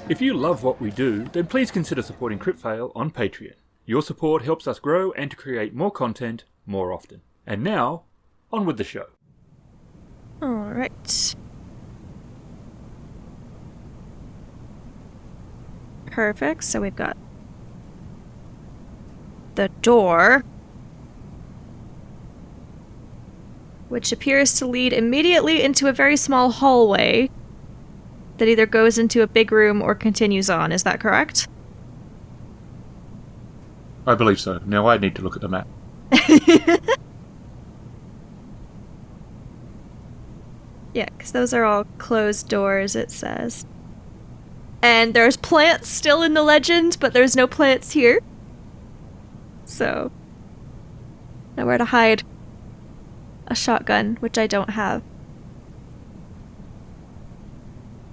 If you love what we do, then please consider supporting CryptFail on Patreon. Your support helps us grow and to create more content more often. And now, on with the show. Alright. Perfect, so we've got the door, which appears to lead immediately into a very small hallway that either goes into a big room or continues on. Is that correct? I believe so. Now I need to look at the map. Yeah, because those are all closed doors, it says. And there's plants still in the legend, but there's no plants here. So, nowhere to hide a shotgun, which I don't have.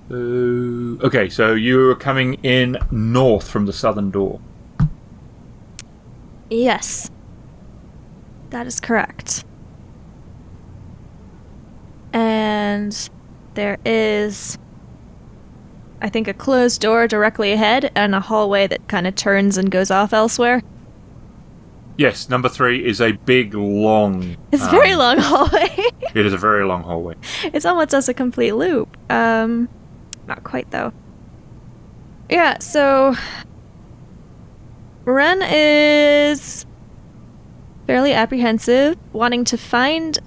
Okay, so you're coming in north from the southern door. Yes. That is correct. And there is, I think, a closed door directly ahead and a hallway that kind of turns and goes off elsewhere. Yes, number 3 is a big, long... It's a very long hallway. It is a very long hallway. It's almost as a complete loop. Not quite, though. Yeah, so... Wren is fairly apprehensive, wanting to find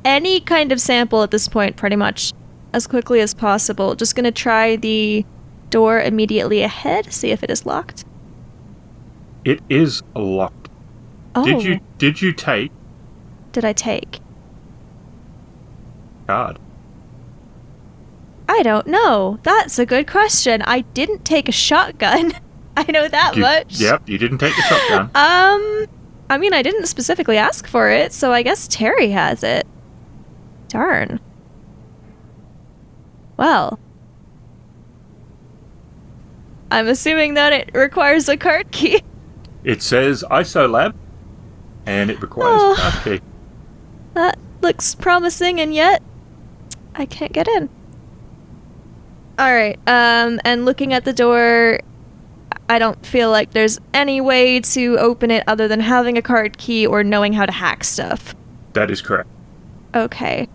any kind of sample at this point, pretty much, as quickly as possible. Just gonna try the door immediately ahead, see if it is locked. It is locked. Oh. Did you take... Did I take? Card. I don't know. That's a good question. I didn't take a shotgun. I know that much. Yep, you didn't take the shotgun. I mean, I didn't specifically ask for it, so I guess Terry has it. Darn. Well. I'm assuming that it requires a card key. It says ISOLab, and it requires a card key. That looks promising, and yet I can't get in. Alright, and looking at the door, I don't feel like there's any way to open it other than having a card key or knowing how to hack stuff. That is correct. Okay.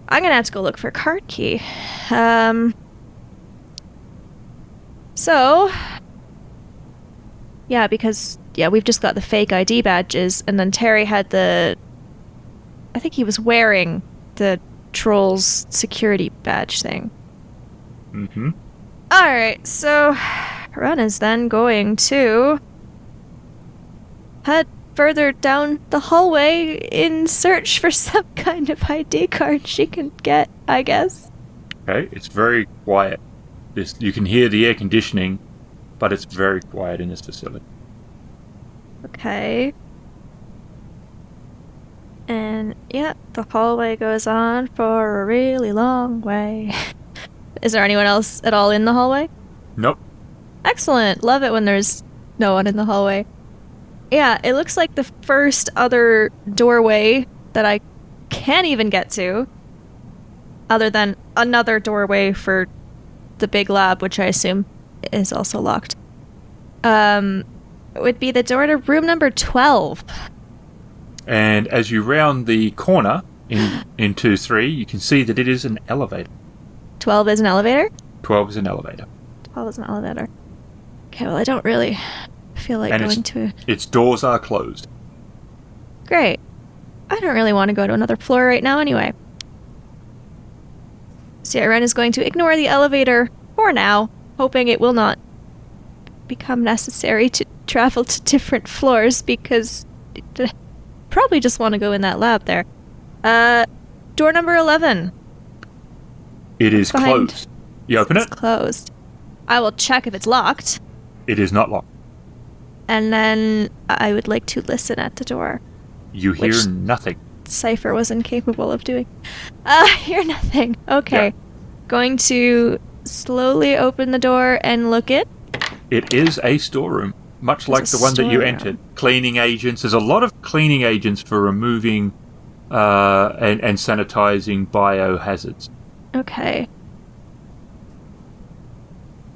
I'm gonna have to go look for a card key. So... Yeah, because, we've just got the fake ID badges, and then Terry had the... I think he was wearing the Troll's security badge thing. Mm-hmm. Alright, so... Wren is then going to... head further down the hallway in search for some kind of ID card she can get, I guess. Okay, it's very quiet. You can hear the air conditioning, but it's very quiet in this facility. Okay. And, the hallway goes on for a really long way. Is there anyone else at all in the hallway? Nope. Excellent. Love it when there's no one in the hallway. Yeah, it looks like the first other doorway that I can't even get to, other than another doorway for the big lab, which I assume is also locked, would be the door to room number 12. And as you round the corner in 2-3, you can see that it is an elevator. 12 is an elevator? 12 is an elevator. 12 is an elevator. Okay, well, I don't really feel like going to... Its doors are closed. Great. I don't really want to go to another floor right now anyway. So Wren is going to ignore the elevator for now, hoping it will not become necessary to travel to different floors, because probably just want to go in that lab there. Door number 11. It is closed. You open it? It's closed. I will check if it's locked. It is not locked. And then I would like to listen at the door. You hear nothing. Cipher was incapable of doing. Hear nothing. Okay. Yeah. Going to slowly open the door and look in. It is a storeroom, much like the one that you entered. Cleaning agents. There's a lot of cleaning agents for removing and sanitizing biohazards. Okay.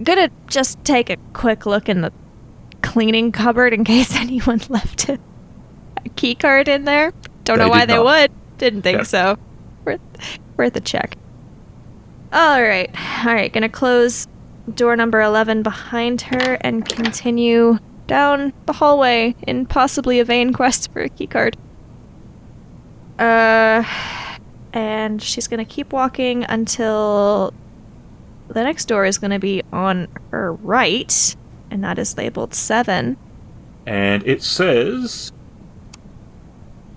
gonna just take a quick look in the cleaning cupboard in case anyone left a key card in there. Don't know why they would. Didn't think so. Worth a check. Alright, gonna close door number 11 behind her and continue down the hallway in possibly a vain quest for a keycard. And she's gonna keep walking until the next door is gonna be on her right, and that is labeled 7. And it says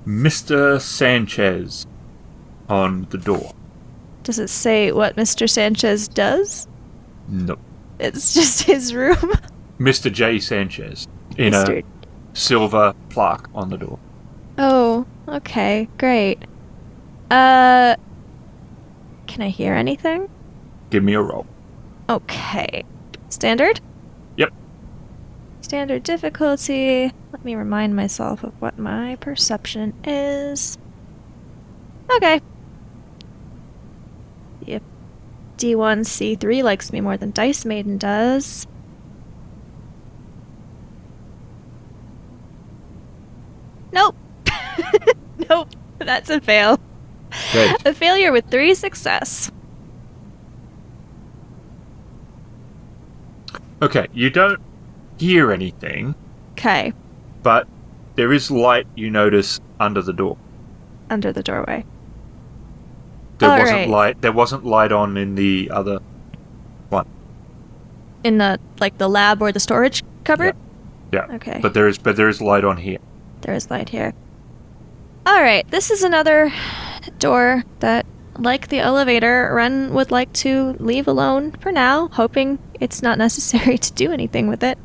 Mr. Sanchez on the door. Does it say what Mr. Sanchez does? No. It's just his room. Mr. J. Sanchez in a silver plaque on the door. Oh, okay, great. Can I hear anything? Give me a roll. Okay. Standard? Yep. Standard difficulty. Let me remind myself of what my perception is. Okay. Yep. D1C3 likes me more than Dice Maiden does. Nope. Nope. That's a fail. Good. A failure with 3 success. Okay, you don't hear anything. Okay. But there is light you notice under the door. Under the doorway. There wasn't light on in the other one. In the lab or the storage cupboard? Yeah. Okay. But there is light on here. There is light here. Alright, this is another door that, like the elevator, Wren would like to leave alone for now, hoping it's not necessary to do anything with it.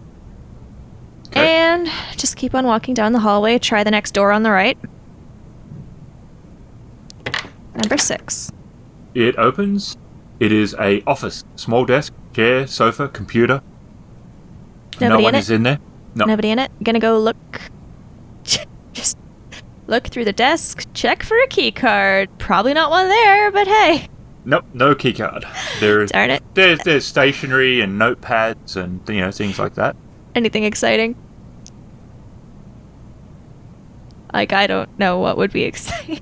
Okay. And just keep on walking down the hallway, try the next door on the right. Number 6. It opens. It is a office. Small desk, chair, sofa, computer. Nobody no one in is in there. No. Nobody in it. Gonna go look. Just look through the desk, check for a key card. Probably not one there, but hey. Nope, no key card. Darn it. There's stationery and notepads and things like that. Anything exciting? Like, I don't know what would be exciting.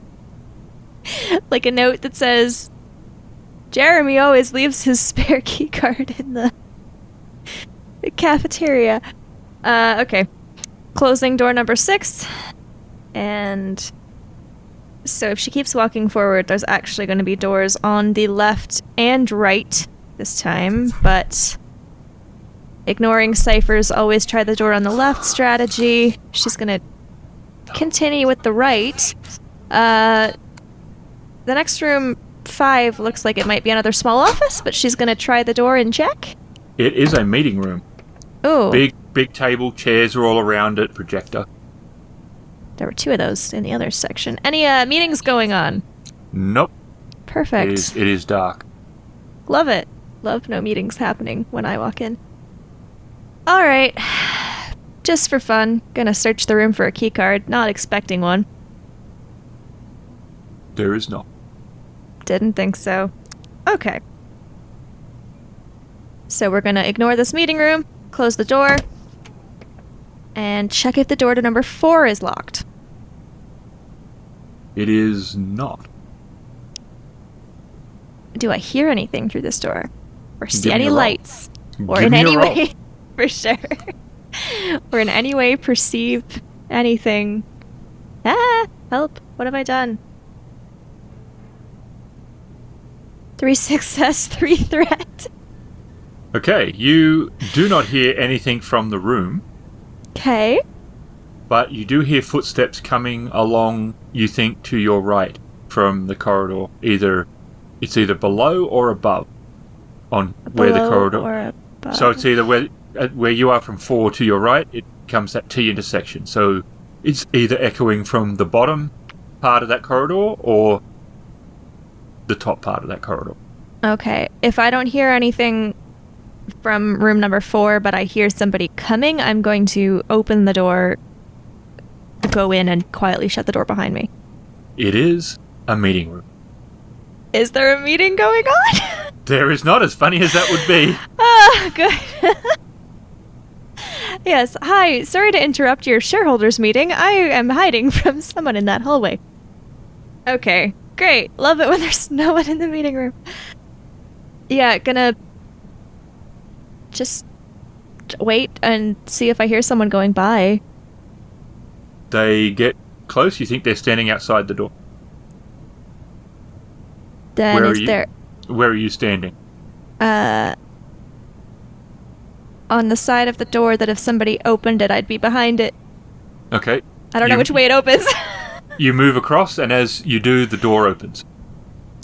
Like a note that says, Jeremy always leaves his spare key card in the cafeteria. Okay. Closing door number 6. And so if she keeps walking forward, there's actually going to be doors on the left and right this time, but ignoring Cipher's always try the door on the left strategy, she's going to continue with the right. The next room, 5, looks like it might be another small office, but she's going to try the door and check. It is a meeting room. Ooh. Big table, chairs are all around it, projector. There were 2 of those in the other section. Any meetings going on? Nope. Perfect. It is dark. Love it. Love no meetings happening when I walk in. Alright. Just for fun, gonna search the room for a key card, not expecting one. There is not. Didn't think so. Okay. So we're gonna ignore this meeting room, close the door, and check if the door to number 4 is locked. It is not. Do I hear anything through this door? Or see Give me any a roll. lights? Or Give in me a any roll. way, for sure. Or in any way perceive anything. Ah! Help! What have I done? 3 success, 3 threat. Okay, you do not hear anything from the room, Okay. but you do hear footsteps coming along, you think, to your right from the corridor. It's either below or above on where the Below corridor... or above. So it's either where you are from 4 to your right, it comes that T intersection. So it's either echoing from the bottom part of that corridor or the top part of that corridor. Okay. If I don't hear anything from room number 4, but I hear somebody coming, I'm going to open the door, go in, and quietly shut the door behind me. It is a meeting room. Is there a meeting going on? There is not, as funny as that would be. Good. Yes, hi. Sorry to interrupt your shareholders meeting. I am hiding from someone in that hallway. Okay, great. Love it when there's no one in the meeting room. Yeah, gonna just wait and see if I hear someone going by. They get close. You think they're standing outside the door. Then Where is are you? there Where are you standing? on the side of the door that if somebody opened it, I'd be behind it. Okay. I don't know which way it opens. You move across, and as you do, the door opens.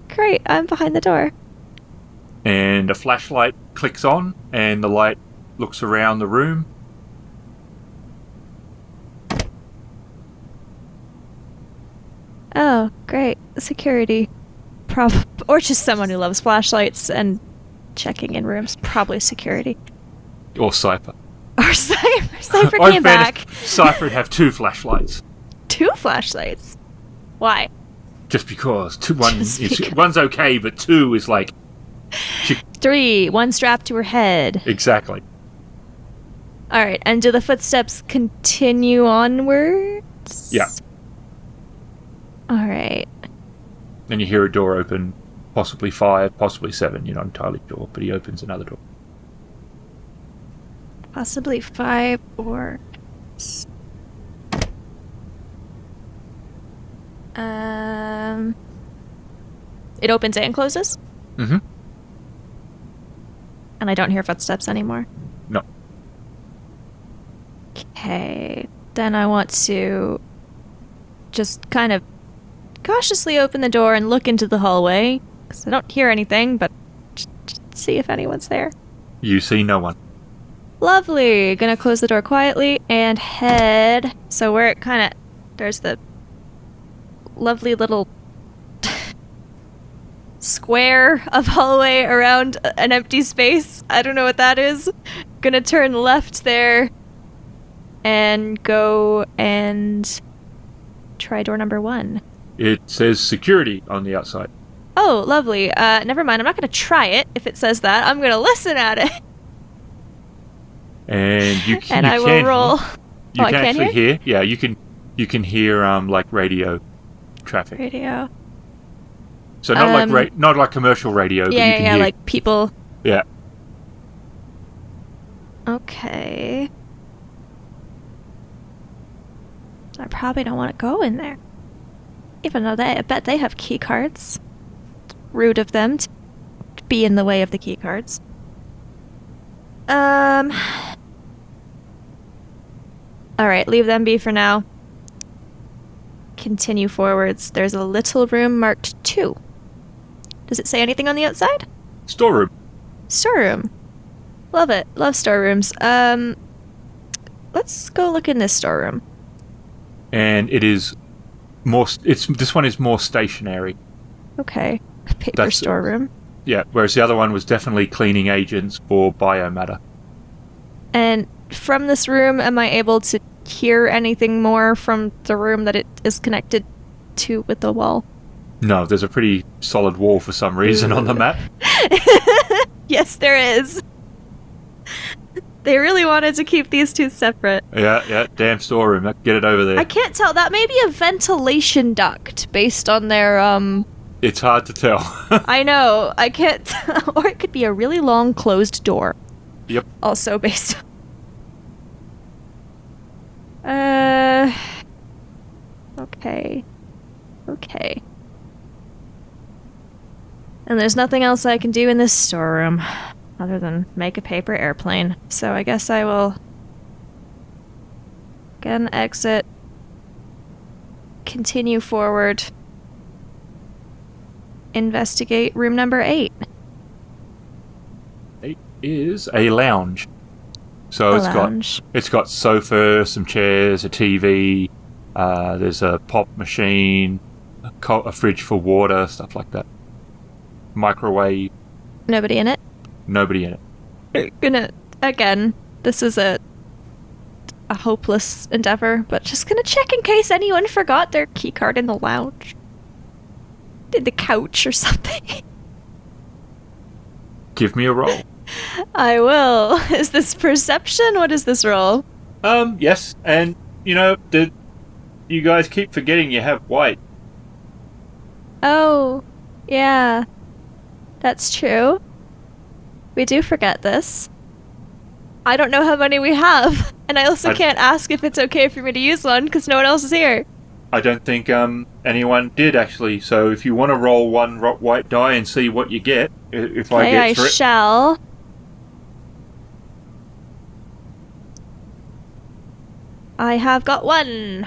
Great, I'm behind the door. And a flashlight clicks on, and the light looks around the room. Oh, great. Security. Or just someone who loves flashlights and checking in rooms. Probably security. Or Cipher. Or Cipher. Cipher came back. Cipher would have 2 flashlights. 2 flashlights? Why? Just because. One's okay, but 2 is like... 3, 1 strapped to her head. Exactly. Alright, and do the footsteps continue onwards? Yeah. Alright. Then you hear a door open, possibly 5, possibly 7, you're not entirely sure, but he opens another door. Possibly 5 or... It opens and closes? Mm-hmm. And I don't hear footsteps anymore? No. Okay. Then I want to just kind of cautiously open the door and look into the hallway. Because I don't hear anything, but just see if anyone's there. You see no one. Lovely. Gonna close the door quietly and head. So where it kind of... There's the lovely little square of hallway around an empty space. I don't know what that is. Gonna turn left there and go and try door number 1. It says security on the outside. Oh, lovely. Never mind. I'm not gonna try it if it says that. I'm gonna listen at it. And you can. And I will roll. You can I actually hear. Yeah, you can hear like radio traffic. Radio. So not like commercial radio. But you can hear, like people. Yeah. Okay. I probably don't want to go in there. Even though I bet they have key cards. Rude of them to be in the way of the key cards. Alright, leave them be for now. Continue forwards. There's a little room marked 2. Does it say anything on the outside? Storeroom. Storeroom. Love it. Love storerooms. Let's go look in this storeroom. And it is more... This one is more stationary. Okay. A paper storeroom. Yeah, whereas the other one was definitely cleaning agents for biomatter. And from this room, am I able to hear anything more from the room that it is connected to with the wall? No, there's a pretty solid wall for some reason on the map. Yes, there is. They really wanted to keep these 2 separate. Yeah, damn storeroom. Get it over there. I can't tell. That may be a ventilation duct based on their, It's hard to tell. I know. I can't tell. Or it could be a really long closed door. Yep. Also based on... Okay. Okay. And there's nothing else I can do in this storeroom other than make a paper airplane. So I guess I will get an exit, continue forward, investigate room number 8. 8 is a lounge. So it's got sofa, some chairs, a TV, there's a pop machine, a fridge for water, stuff like that. Microwave. Nobody in it? Nobody in it. Again, this is a hopeless endeavor, but just gonna check in case anyone forgot their keycard in the lounge. In the couch or something. Give me a roll. I will. Is this perception? What is this roll? Yes, and you guys keep forgetting you have white. Oh, yeah. That's true. We do forget this. I don't know how many we have, and I also can't ask if it's okay for me to use one because no one else is here. I don't think anyone did actually. So if you want to roll one white die and see what you get, if I get I shall. I have got one.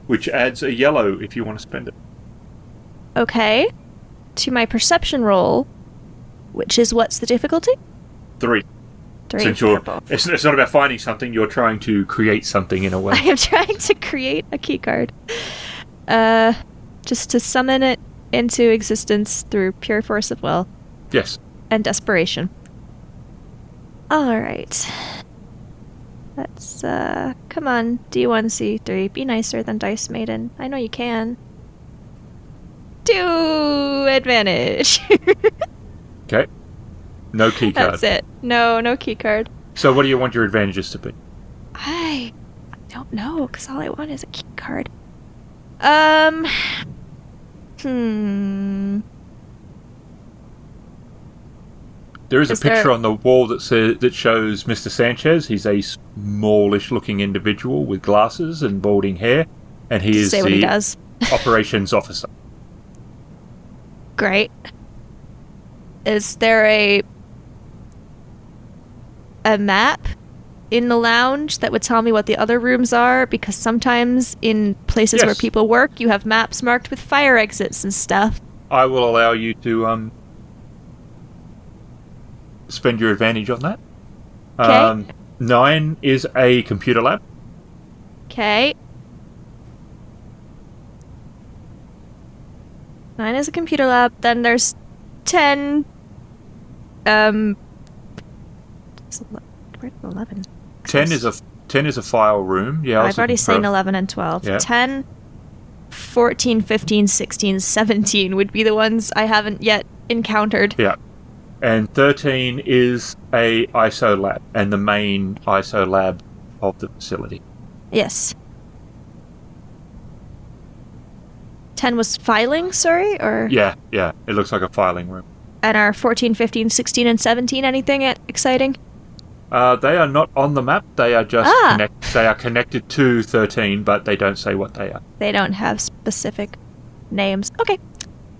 Which adds a yellow if you want to spend it. Okay. To my perception roll, which is what's the difficulty? 3. Since it's not about finding something, you're trying to create something in a way. I am trying to create a keycard. Just to summon it into existence through pure force of will. Yes. And desperation. Alright. Let's, come on, D1C3. Be nicer than Dice Maiden. I know you can. 2 advantage. Okay. No key card. That's it. No key card. So what do you want your advantages to be? I don't know, because all I want is a key card. There is a picture on the wall that shows Mr. Sanchez. He's a smallish-looking individual with glasses and balding hair, and he is the operations officer. Great. Is there a map in the lounge that would tell me what the other rooms are? Because sometimes in places where people work, you have maps marked with fire exits and stuff. I will allow you to spend your advantage on that. Okay. 9 is a computer lab. Okay. 9 is a computer lab. Then there's 10. Where's 11? 10 is a file room. Yeah, I've already seen 11 and 12. Yeah. 10, 14, 15, 16, 17 would be the ones I haven't yet encountered. Yeah. And 13 is a ISO lab, and the main ISO lab of the facility. Yes. 10 was filing, sorry? Or Yeah. It looks like a filing room. And are 14, 15, 16, and 17 anything exciting? They are not on the map. They are just they are connected to 13, but they don't say what they are. They don't have specific names. Okay.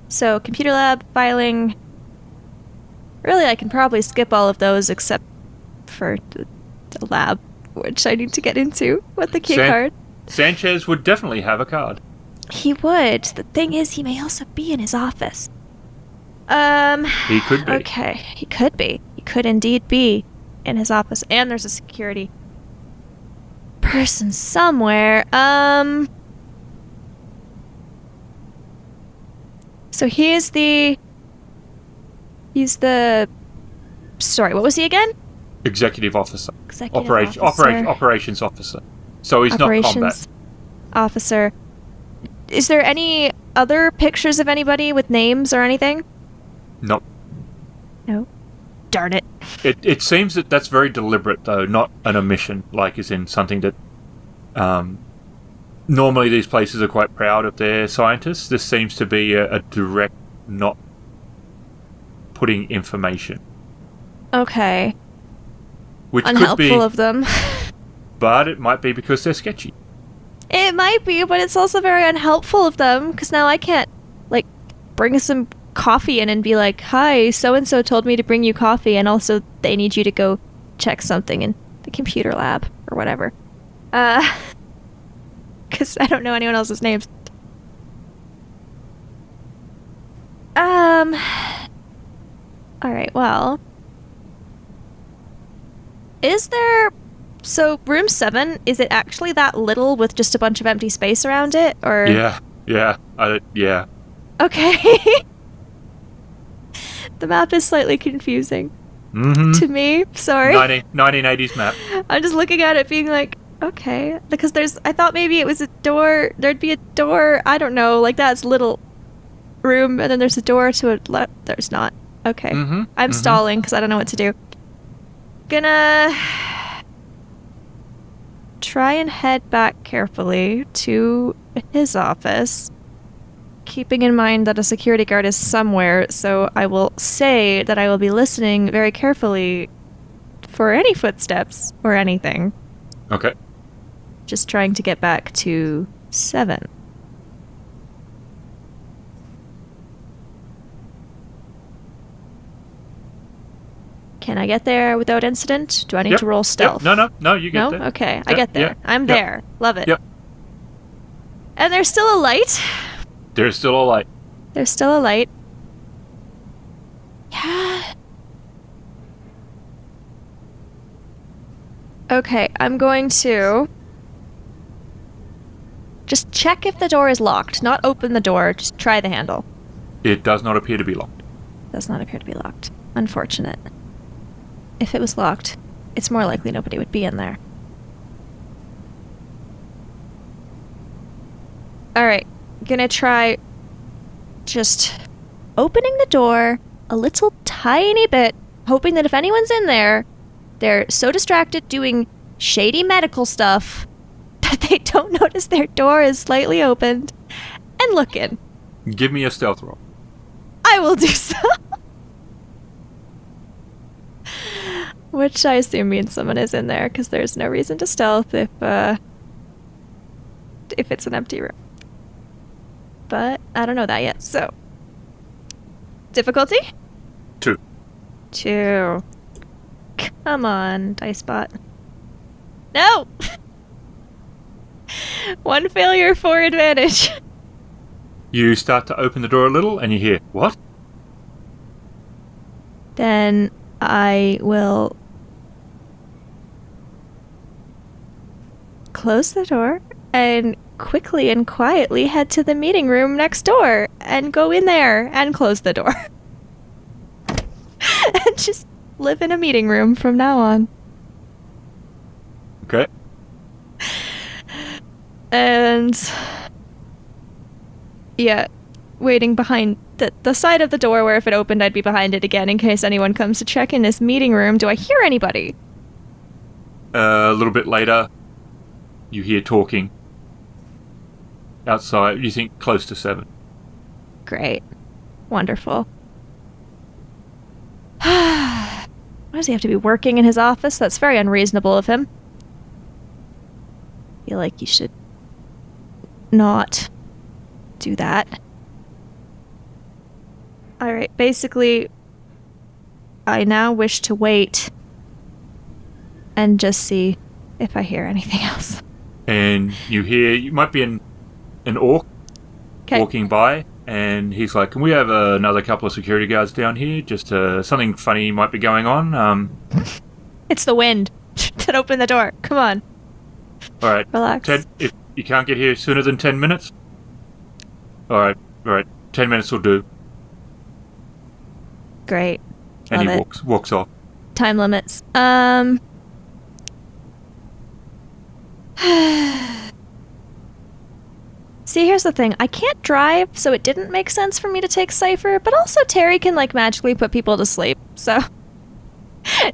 So, computer lab, filing. Really, I can probably skip all of those except for the lab, which I need to get into with the key card. Sanchez would definitely have a card. He would. The thing is, he may also be in his office. He could be. Okay, he could be. He could indeed be in his office. And there's a security person somewhere. So he's the... Sorry, what was he again? Executive officer. Officer. Operations officer. So he's not combat. Officer. Is there any other pictures of anybody with names or anything? Nope. No. Darn it. It seems that that's very deliberate, though, not an omission, like as in something that... normally these places are quite proud of their scientists. This seems to be a direct not putting information. Okay. Which unhelpful could be, of them. But it might be because they're sketchy. It might be, but it's also very unhelpful of them, because now I can't, bring some coffee in and be like, hi, so-and-so told me to bring you coffee, and also they need you to go check something in the computer lab, or whatever. Because I don't know anyone else's names. Alright, well... Is there... So, room 7, is it actually that little with just a bunch of empty space around it, or...? Yeah. Yeah. Okay. The map is slightly confusing. Mm-hmm. To me, sorry. 1980s map. I'm just looking at it being like, okay. Because I thought maybe it was a door, there'd be a door, I don't know, that's little room, and then there's a door to there's not. Okay. Mm-hmm. I'm stalling because I don't know what to do. Gonna try and head back carefully to his office, keeping in mind that a security guard is somewhere, so I will say that I will be listening very carefully for any footsteps or anything. Okay. Just trying to get back to 7. Can I get there without incident? Do I need to roll stealth? Yep. No, you get there. Okay, I get there. Yep. I'm there. Love it. Yep. And there's still a light. There's still a light. There's still a light. Yeah. Okay, I'm going to just check if the door is locked. Not open the door, just try the handle. It does not appear to be locked. Does not appear to be locked. Unfortunate. If it was locked, it's more likely nobody would be in there. Alright, gonna try just opening the door a little tiny bit, hoping that if anyone's in there, they're so distracted doing shady medical stuff that they don't notice their door is slightly opened, and look in. Give me a stealth roll. I will do so. Which I assume means someone is in there, because there's no reason to stealth if it's an empty room. But I don't know that yet, so. Difficulty? 2. 2. Come on, dice bot. No! 1 failure, 4 advantage. You start to open the door a little, and you hear, what? Then I will close the door and quickly and quietly head to the meeting room next door and go in there and close the door. And just live in a meeting room from now on. Okay. And yeah, waiting behind the side of the door where if it opened I'd be behind it again in case anyone comes to check in this meeting room. Do I hear anybody? A little bit later, you hear talking outside. You think close to 7. Great. Wonderful. Why does he have to be working in his office? That's very unreasonable of him. I feel like you should not do that. Alright, basically, I now wish to wait and just see if I hear anything else. And you might be an orc walking by, and he's like, can we have another couple of security guards down here? Just something funny might be going on. It's the wind that opened the door. Come on. Alright. Relax. Ted, if you can't get here sooner than 10 minutes? Alright. 10 minutes will do. Great. And Love he walks off. Time limits. See, here's the thing. I can't drive, so it didn't make sense for me to take Cipher, but also Terry can, magically put people to sleep, so...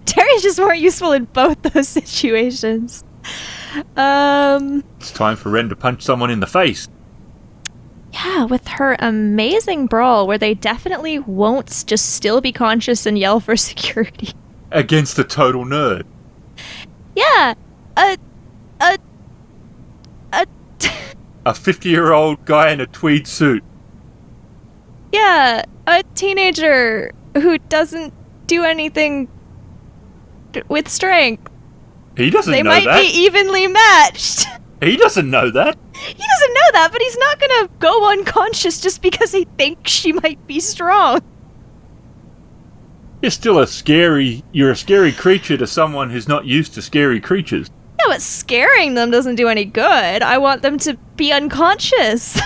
Terry's just more useful in both those situations. It's time for Wren to punch someone in the face. Yeah, with her amazing brawl, where they definitely won't just still be conscious and yell for security. Against a total nerd. Yeah, A 50-year-old guy in a tweed suit. Yeah, a teenager who doesn't do anything with strength. He doesn't know that. They might be evenly matched. He doesn't know that. He doesn't know that, but he's not gonna go unconscious just because he thinks she might be strong. You're still a scary creature to someone who's not used to scary creatures. Yeah, but scaring them doesn't do any good. I want them to be unconscious.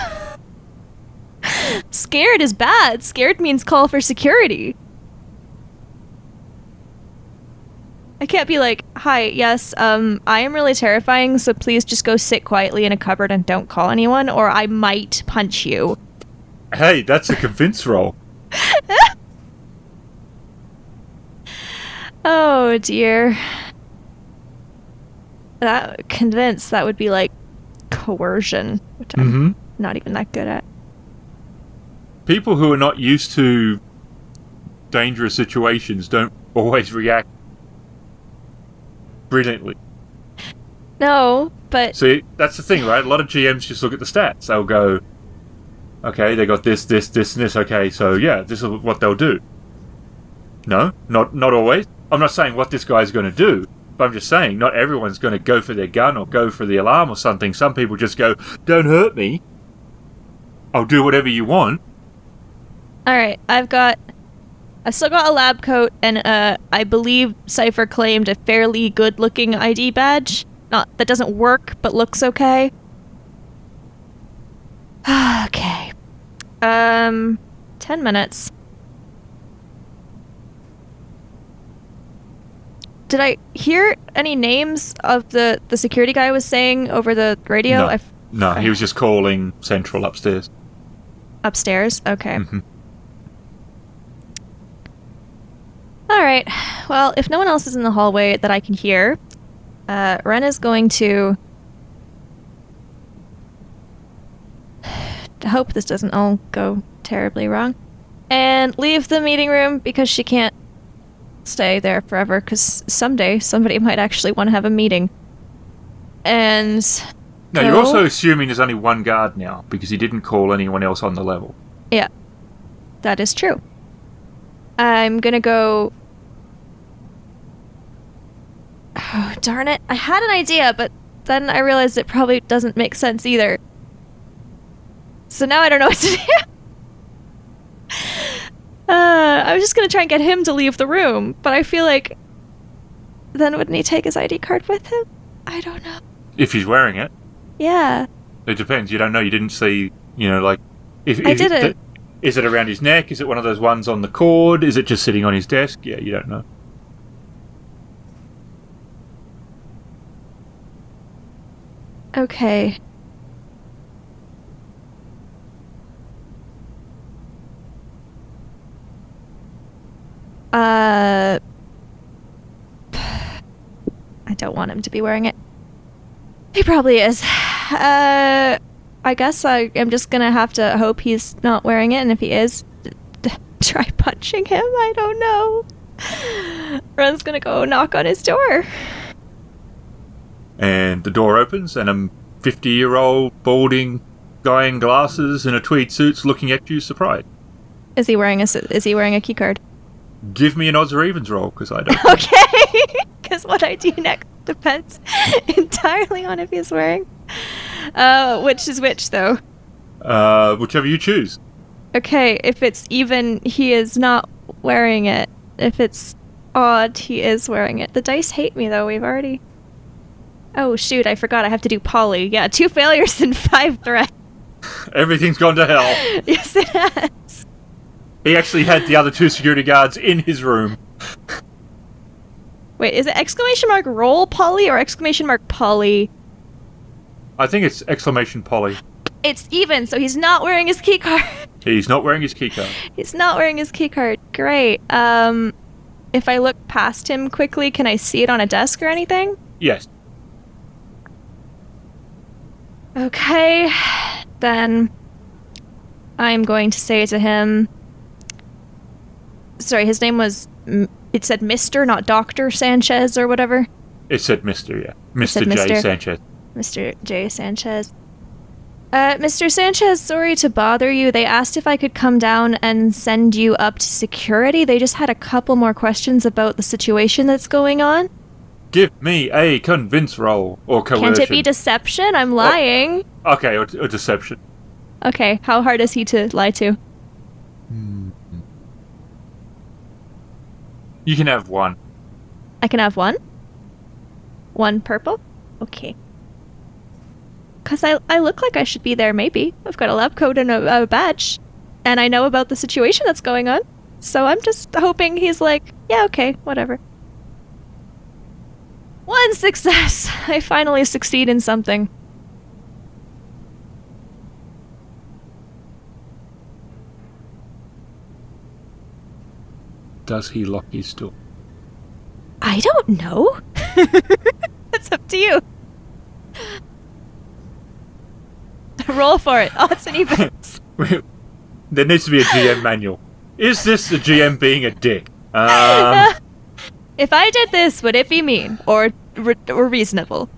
Scared is bad. Scared means call for security. I can't be like, hi, yes, I am really terrifying, so please just go sit quietly in a cupboard and don't call anyone, or I might punch you. Hey, that's a convince roll. Oh dear. That convinced that would be like coercion, which I'm not even that good at. People who are not used to dangerous situations don't always react brilliantly. No, but... See, that's the thing, right? A lot of GMs just look at the stats. They'll go, okay, they got this, and this. Okay, so yeah, this is what they'll do. No, not always. I'm not saying what this guy's going to do, but I'm just saying not everyone's going to go for their gun or go for the alarm or something. Some people just go, don't hurt me. I'll do whatever you want. Alright, I've still got a lab coat, and I believe Cipher claimed a fairly good-looking ID badge. Not that doesn't work, but looks okay. Okay. 10 minutes. Did I hear any names of the security guy was saying over the radio? No, he was just calling Central upstairs. Upstairs? Okay. Mm-hmm. Alright. Well, if no one else is in the hallway that I can hear, Wren is going to... hope this doesn't all go terribly wrong. And leave the meeting room because she can't stay there forever, because someday somebody might actually want to have a meeting. And... No, you're also assuming there's only one guard now, because he didn't call anyone else on the level. Yeah. That is true. I'm gonna go... Oh, darn it. I had an idea, but then I realized it probably doesn't make sense either. So now I don't know what to do. I was just gonna try and get him to leave the room, but I feel like... Then wouldn't he take his ID card with him? I don't know. If he's wearing it. Yeah. It depends. You don't know. You didn't see, like... I didn't. Is it around his neck? Is it one of those ones on the cord? Is it just sitting on his desk? Yeah, you don't know. Okay. I don't want him to be wearing it. He probably is. I guess I am just gonna have to hope he's not wearing it, and if he is, try punching him? I don't know. Wren's gonna go knock on his door. And the door opens, and a 50-year-old balding guy in glasses and a tweed suit's looking at you surprised. Is he wearing a key card? Give me an odds or evens roll, because I don't. Okay, because what I do next depends entirely on if he's wearing. Which is which, though? Whichever you choose. Okay, if it's even, he is not wearing it. If it's odd, he is wearing it. The dice hate me, though. We've already... Oh, shoot, I forgot. I have to do poly. Yeah, 2 failures and 5 threats. Everything's gone to hell. Yes, it has. He actually had the other 2 security guards in his room. Wait, is it exclamation mark roll poly or exclamation mark poly? I think it's exclamation poly. It's even, so he's not wearing his keycard. He's not wearing his keycard. He's not wearing his keycard. Great. If I look past him quickly, can I see it on a desk or anything? Yes. Okay. Then I'm going to say to him... Sorry, his name was... It said Mr., not Dr. Sanchez or whatever? It said Mr., yeah. Mr. J. Sanchez. Mr. J. Sanchez. Mr. Sanchez, sorry to bother you. They asked if I could come down and send you up to security. They just had a couple more questions about the situation that's going on. Give me a convince roll, or coercion. Can't it be deception? I'm lying. Oh, okay, or deception. Okay, how hard is he to lie to? You can have 1. I can have 1? 1 purple? Okay. Because I look like I should be there, maybe. I've got a lab coat and a badge. And I know about the situation that's going on. So I'm just hoping he's like, yeah, okay, whatever. 1 success! I finally succeed in something. Does he lock his door? I don't know. That's up to you. Roll for it. Odds and evens. There needs to be a GM manual. Is this the GM being a dick? If I did this, would it be mean or reasonable?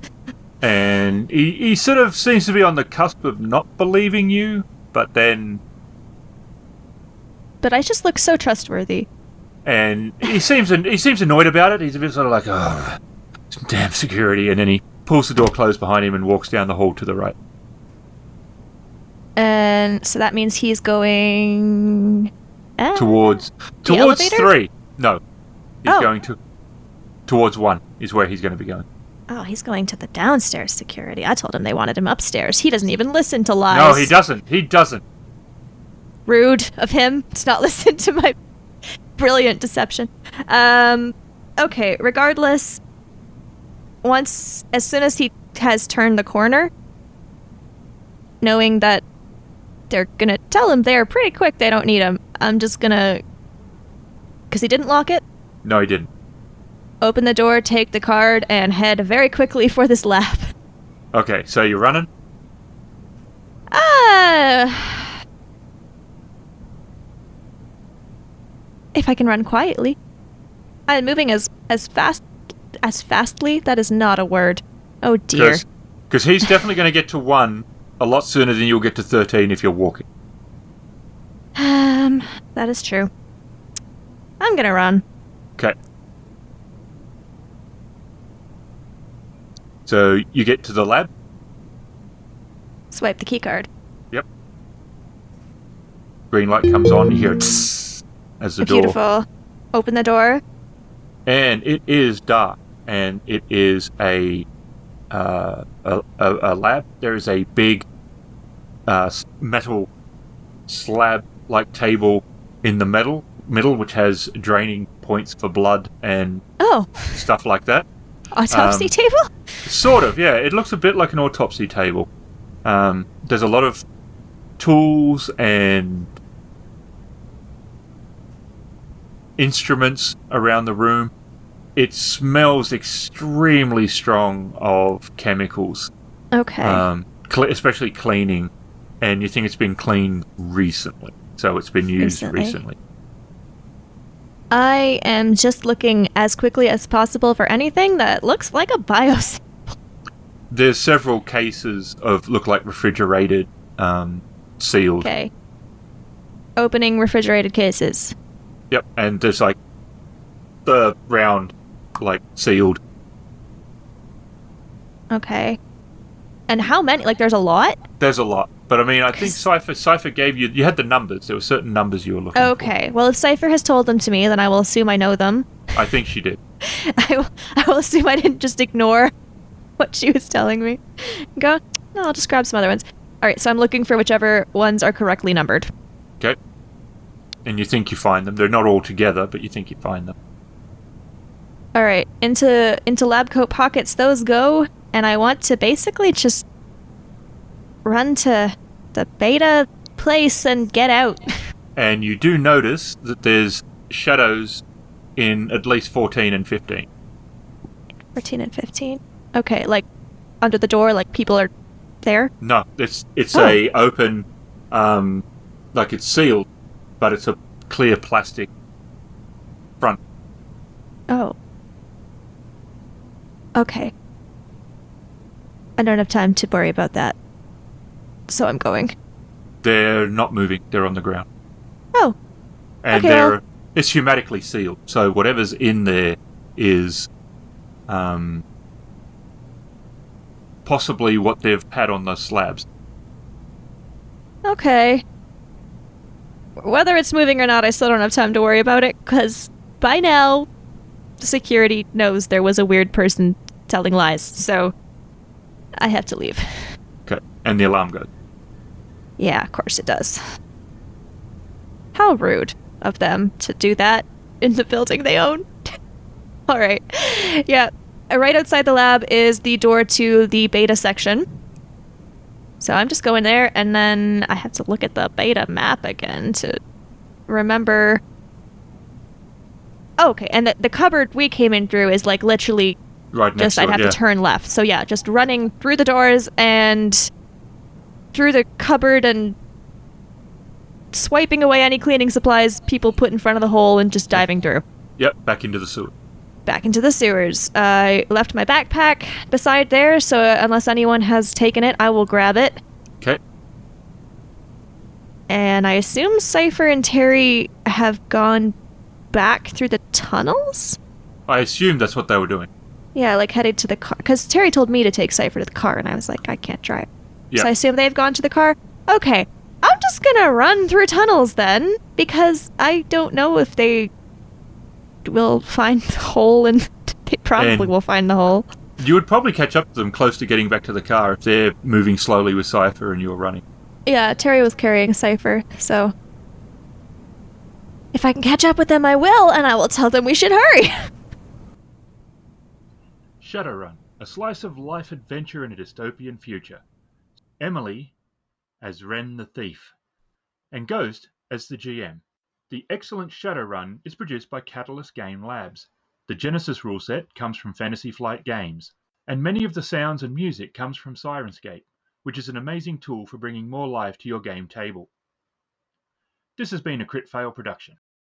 And he sort of seems to be on the cusp of not believing you, but then... But I just look so trustworthy. And he seems annoyed about it. He's a bit sort of like, oh, damn security. And then he pulls the door closed behind him and walks down the hall to the right. And so that means he's going... Towards elevator? 3. No. He's Oh. going towards 1 is where he's going to be going. Oh, he's going to the downstairs security. I told him they wanted him upstairs. He doesn't even listen to lies. No, he doesn't. He doesn't. Rude of him to not listen to my brilliant deception. Okay, regardless, as soon as he has turned the corner, knowing that they're gonna tell him there pretty quick they don't need him, I'm just gonna... Because he didn't lock it? No, he didn't. Open the door, take the card, and head very quickly for this lab. Okay, so you're running? If I can run quietly. I'm moving as fastly? That is not a word. Oh dear. Because he's definitely going to get to 1 a lot sooner than you'll get to 13 if you're walking. That is true. I'm gonna run. Okay. So you get to the lab? Swipe the keycard. Yep. Green light comes on, you hear tss as the door. Beautiful. Open the door. And it is dark, and it is a lab. There is a big metal slab-like table in the middle, which has draining points for blood and stuff like that. Autopsy table? Sort of, yeah. It looks a bit like an autopsy table. There's a lot of tools and instruments around the room. It smells extremely strong of chemicals. Okay. Especially cleaning. And you think it's been cleaned recently. So it's been used recently. I am just looking as quickly as possible for anything that looks like a biosample. There's several cases of look like refrigerated, sealed. Okay. Opening refrigerated cases. Yep, and there's like the round, like sealed. Okay. And how many? Like, there's a lot? There's a lot. But I mean, I think Cipher gave you had the numbers. There were certain numbers you were looking for. Okay. Well, if Cipher has told them to me, then I will assume I know them. I think she did. I will assume I didn't just ignore what she was telling me. Go, no, I'll just grab some other ones. All right, so I'm looking for whichever ones are correctly numbered. Okay. And you think you find them. They're not all together, but you think you find them. All right, into lab coat pockets those go, and I want to basically just run to the beta place and get out. And you do notice that there's shadows in at least 14 and 15. 14 and 15? Okay, like under the door, like people are there? No, it's a open, like it's sealed, but it's a clear plastic front. Oh. Okay. I don't have time to worry about that. So I'm going. They're not moving. They're on the ground. Oh. And okay, it's pneumatically sealed. So whatever's in there is possibly what they've had on the slabs. Okay. Whether it's moving or not, I still don't have time to worry about it, because by now, security knows there was a weird person telling lies, so I have to leave. Okay, and the alarm goes. Yeah, of course it does. How rude of them to do that in the building they own. Alright. Yeah. Right outside the lab is the door to the beta section. So I'm just going there, and then I have to look at the beta map again to remember Oh, okay, and the cupboard we came in through is like literally Right next just I'd to it, have yeah. to turn left. So yeah, just running through the doors and through the cupboard and swiping away any cleaning supplies people put in front of the hole and just diving through. Yep, back into the sewer. Back into the sewers. I left my backpack beside there, so unless anyone has taken it, I will grab it. Okay. And I assume Cipher and Terry have gone back through the tunnels? I assumed that's what they were doing. Yeah, like headed to the car. Because Terry told me to take Cipher to the car, and I was like, I can't drive. Yeah. So I assume they've gone to the car. Okay, I'm just gonna run through tunnels then, because I don't know if they will find the hole, and they probably will find the hole. You would probably catch up to them close to getting back to the car if they're moving slowly with Cipher and you're running. Yeah, Terry was carrying Cipher, so if I can catch up with them, I will, and I will tell them we should hurry. Shadowrun, a slice of life adventure in a dystopian future. Emily as Wren the Thief, and Ghost as the GM. The excellent Shadowrun is produced by Catalyst Game Labs. The Genesys rule set comes from Fantasy Flight Games, and many of the sounds and music comes from Syrinscape, which is an amazing tool for bringing more life to your game table. This has been a Crit Fail production.